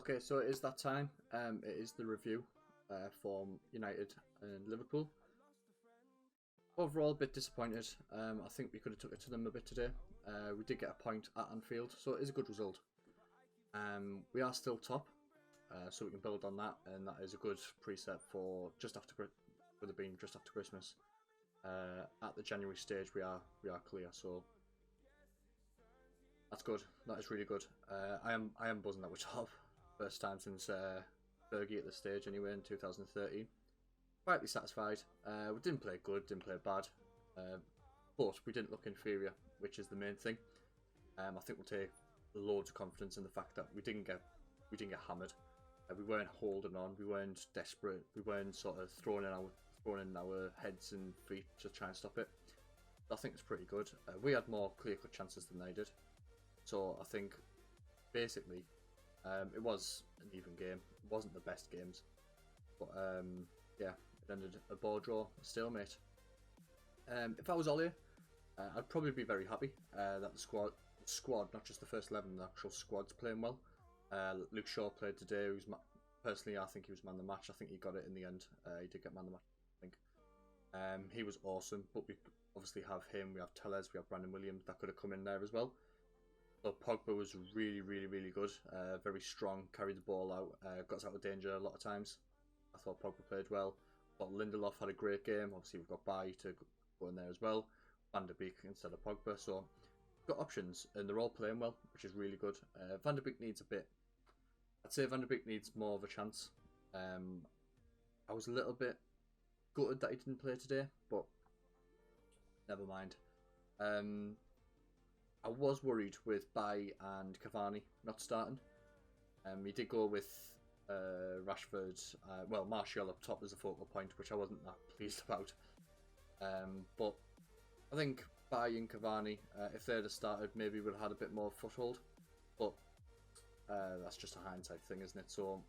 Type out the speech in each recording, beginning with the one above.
Okay, so it is that time. It is the review from United and Liverpool. Overall, a bit disappointed. I think we could have took it to them a bit today. We did get a point at Anfield, so it is a good result. We are still top, so we can build on that, and that is a good preset for just after with it being just after Christmas. At the January stage, we are clear, so that's good. That is really good. I am buzzing that we're top. First time since Fergie at the stage anyway in 2013. Quietly satisfied. We didn't play good, didn't play bad, but we didn't look inferior, which is the main thing. I think we'll take loads of confidence in the fact that we didn't get hammered. We weren't holding on. We weren't desperate. We weren't sort of throwing in our heads and feet to try and stop it. I think it's pretty good. We had more clear-cut chances than they did, so I think basically it was an even game. It wasn't the best games, but yeah, it ended a ball draw, a stalemate. If I was Ollie, I'd probably be very happy that the squad, not just the first 11, the actual squad's playing well. Luke Shaw played today. Personally, I think he was man of the match. I think he got it in the end. He did get man of the match, I think. He was awesome, but we obviously have him. We have Tellez, we have Brandon Williams that could have come in there as well. So Pogba was really, really, really good. Very strong, carried the ball out, got us out of danger a lot of times. I thought Pogba played well. But Lindelof had a great game. Obviously, we've got Bailly to go in there as well. Van der Beek instead of Pogba. So we've got options, and they're all playing well, which is really good. Van der Beek needs a bit. I'd say Van der Beek needs more of a chance. I was a little bit gutted that he didn't play today, but never mind. I was worried with Bailly and Cavani not starting. He did go with Rashford, Martial up top as a focal point, which I wasn't that pleased about. But I think Bailly and Cavani, if they'd have started, maybe we'd have had a bit more foothold. But that's just a hindsight thing, isn't it? So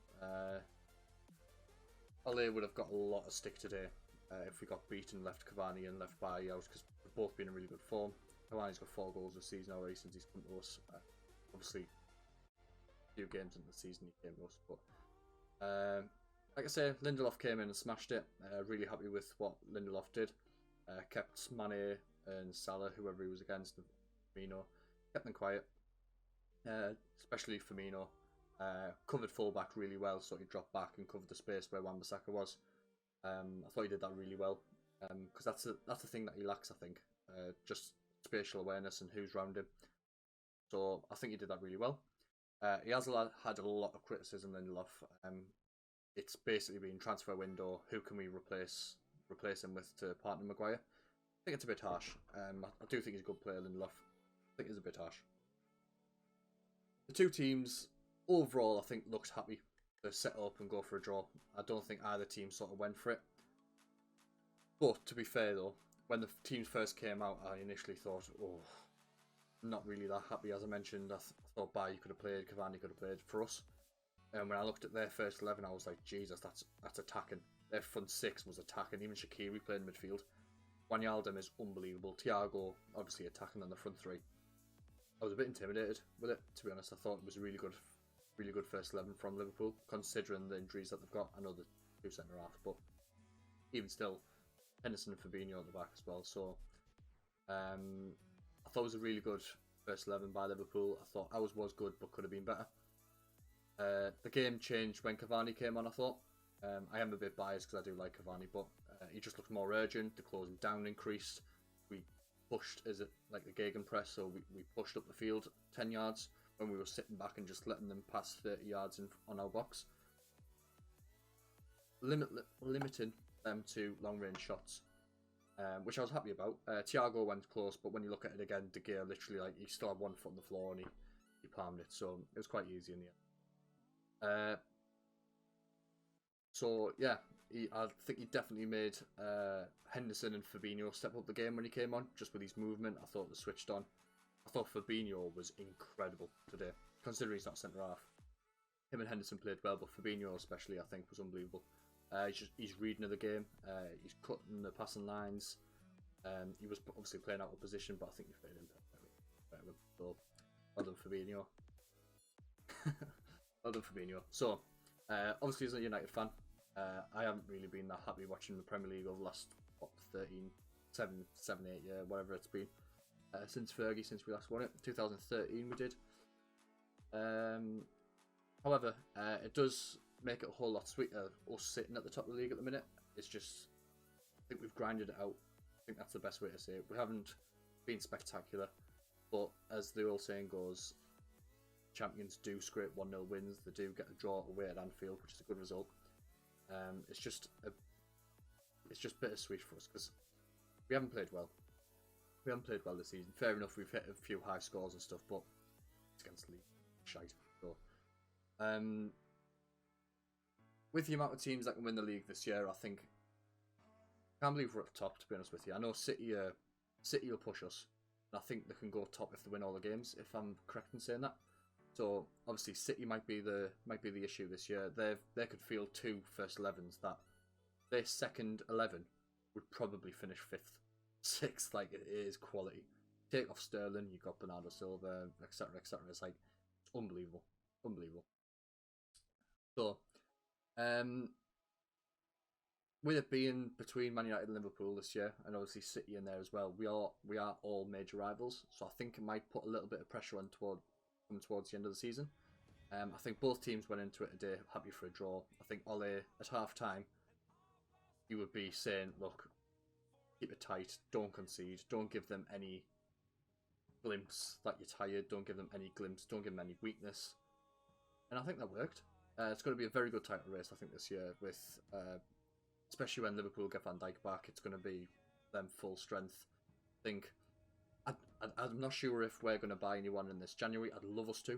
Ole would have got a lot of stick today if we got beaten, left Cavani and left Bailly out, because we've both been in really good form. Cavani's got 4 goals this season already since he's come to us. Obviously, a few games into the season he came to us, but like I say, Lindelof came in and smashed it. Really happy with what Lindelof did. Kept Mane and Salah, whoever he was against, Firmino, kept them quiet. Especially Firmino. Covered fullback really well, so he dropped back and covered the space where Wan-Bissaka was. I thought he did that really well, because that's the thing that he lacks, I think. Just spatial awareness and who's around him. So I think he did that really well. He has had a lot of criticism, Lindelof. It's basically been transfer window. Who can we replace him with to partner Maguire? I think it's a bit harsh. I do think he's a good player, Lindelof. I think it's a bit harsh. The two teams overall, I think, looked happy to set up and go for a draw. I don't think either team sort of went for it. But to be fair though, when the teams first came out, I initially thought, oh, not really that happy. As I mentioned, I thought Bailly could have played, Cavani could have played for us. And when I looked at their first 11, I was like, Jesus, that's attacking. Their front 6 was attacking. Even Shaqiri played in midfield. Wijnaldum is unbelievable. Thiago, obviously attacking on the front 3. I was a bit intimidated with it, to be honest. I thought it was a really good first 11 from Liverpool, considering the injuries that they've got. I know the 2 centre-halves, but even still, Henderson and Fabinho at the back as well. So I thought it was a really good first 11 by Liverpool. I thought ours was good, but could have been better. The game changed when Cavani came on, I thought. I am a bit biased because I do like Cavani, but he just looked more urgent. The closing down increased. We pushed, like the gegenpress, so we pushed up the field 10 yards when we were sitting back and just letting them pass 30 yards on our box. Limiting them to long-range shots, which I was happy about. Thiago went close, but when you look at it again, De Gea literally, like, he still had 1 foot on the floor and he palmed it, so it was quite easy in the end. So yeah, I think he definitely made Henderson and Fabinho step up the game when he came on, just with his movement. I thought they switched on. I thought Fabinho was incredible today, considering he's not centre-half. Him and Henderson played well, but Fabinho especially, I think, was unbelievable. He's reading of the game. He's cutting the passing lines. He was obviously playing out of position, but I think he played in better. So, well done, Fabinho. Well done, Fabinho. So, obviously, as a United fan, I haven't really been that happy watching the Premier League over the last 13, 8 years, whatever it's been. Since Fergie, since we last won it, 2013 we did. However, it does make it a whole lot sweeter us sitting at the top of the league at the minute. It's just, I think we've grinded it out. I think that's the best way to say it. We haven't been spectacular, but as the old saying goes, champions do scrape 1-0 wins. They do get a draw away at Anfield, which is a good result. It's just bittersweet for us because we haven't played well. We haven't played well this season. Fair enough, we've hit a few high scores and stuff, but it's against the league. Shite. So, with the amount of teams that can win the league this year, I think I can't believe we're at the top. To be honest with you, I know City will push us, and I think they can go top if they win all the games. If I'm correct in saying that. So obviously City might be the issue this year. They could field 2 first 11s that their second 11 would probably finish 5th, 6th. Like, it is quality. Take off Sterling, you've got Bernardo Silva, etc., etc. It's like, it's unbelievable. So, with it being between Man United and Liverpool this year, and obviously City in there as well, we are all major rivals. So I think it might put a little bit of pressure on towards the end of the season. I think both teams went into it today happy for a draw. I think Ole, at half time, you would be saying, look, keep it tight, don't concede, don't give them any glimpse that you're tired, don't give them any glimpse, don't give them any weakness. And I think that worked. It's going to be a very good title race, I think, this year, with especially when Liverpool get Van Dijk back. It's going to be them full strength. I think I'm not sure if we're going to buy anyone in this January. I'd love us to.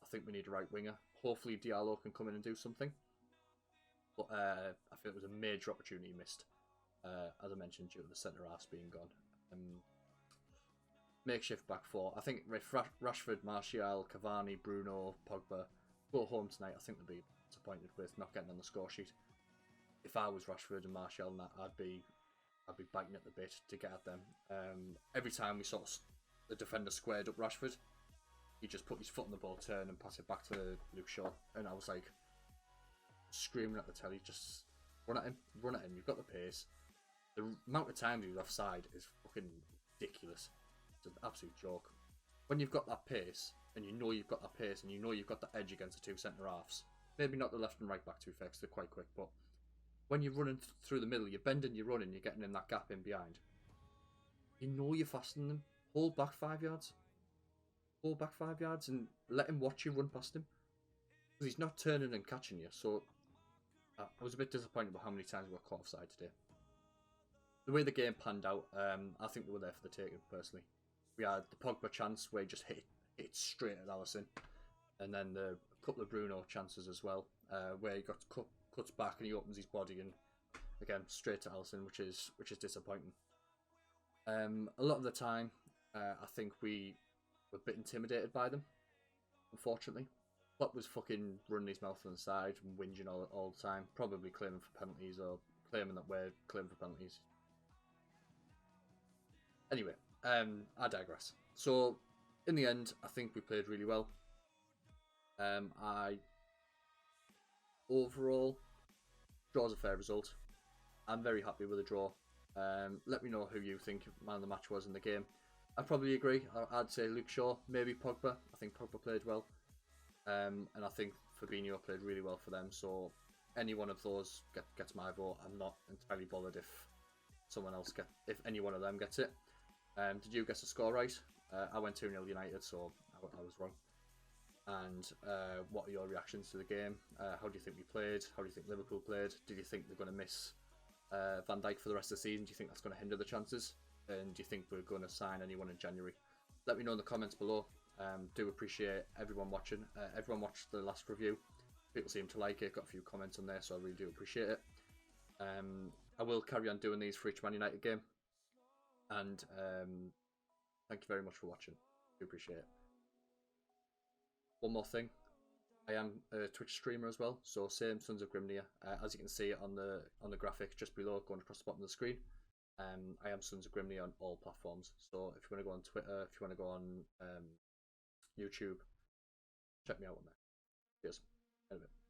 I think we need a right winger. Hopefully Diallo can come in and do something. But I feel it was a major opportunity missed, as I mentioned, due to the centre halves being gone. Makeshift back four. I think if Rashford, Martial, Cavani, Bruno, Pogba go home tonight, I think they'll be disappointed with not getting on the score sheet. If I was Rashford and Martial and that, I'd be biting at the bit to get at them. Every time we sort of the defender squared up Rashford, he just put his foot on the ball, turn and pass it back to Luke Shaw, and I was like screaming at the telly, just run at him, you've got the pace. The amount of times he was offside is fucking ridiculous. It's an absolute joke. When you've got that pace, and you know you've got that pace, and you know you've got that edge against the two centre halves, maybe not the left and right back too fair because they're quite quick, but when you're running through the middle, you're bending, you're running, you're getting in that gap in behind. You know you're faster than them. Hold back 5 yards. Hold back 5 yards and let him watch you run past him. Because he's not turning and catching you. So I was a bit disappointed about how many times we were caught offside today. The way the game panned out, I think we were there for the taking, personally. We had the Pogba chance where he just hit straight at Alisson. And then the couple of Bruno chances as well, where he cuts back and he opens his body and again straight to Alisson, which is disappointing. A lot of the time, I think we were a bit intimidated by them. Unfortunately, Klopp was fucking running his mouth on the side and whinging all the time, probably claiming for penalties or claiming that we're claiming for penalties. Anyway, I digress. So, in the end, I think we played really well. Overall, draw's a fair result. I'm very happy with the draw. Let me know who you think man of the match was in the game. I probably agree. I'd say Luke Shaw, maybe Pogba. I think Pogba played well. And I think Fabinho played really well for them. So any one of those gets my vote. I'm not entirely bothered if any one of them gets it. Did you guess the score right? I went 2-0 United, so I was wrong. And what are your reactions to the game? How do you think we played? How do you think Liverpool played? Did you think they're going to miss Van Dijk for the rest of the season? Do you think that's going to hinder the chances? And do you think we're going to sign anyone in January? Let me know in the comments below. Do appreciate everyone watching. Everyone watched the last review. People seem to like it. Got a few comments on there, so I really do appreciate it. I will carry on doing these for each Man United game. And thank you very much for watching. Do appreciate it. One more thing, I am a Twitch streamer as well, so same Sons of Grimnir. As you can see on the graphic just below, going across the bottom of the screen, I am Sons of Grimnir on all platforms. So if you want to go on Twitter, if you want to go on YouTube, check me out on there. Cheers. In a bit.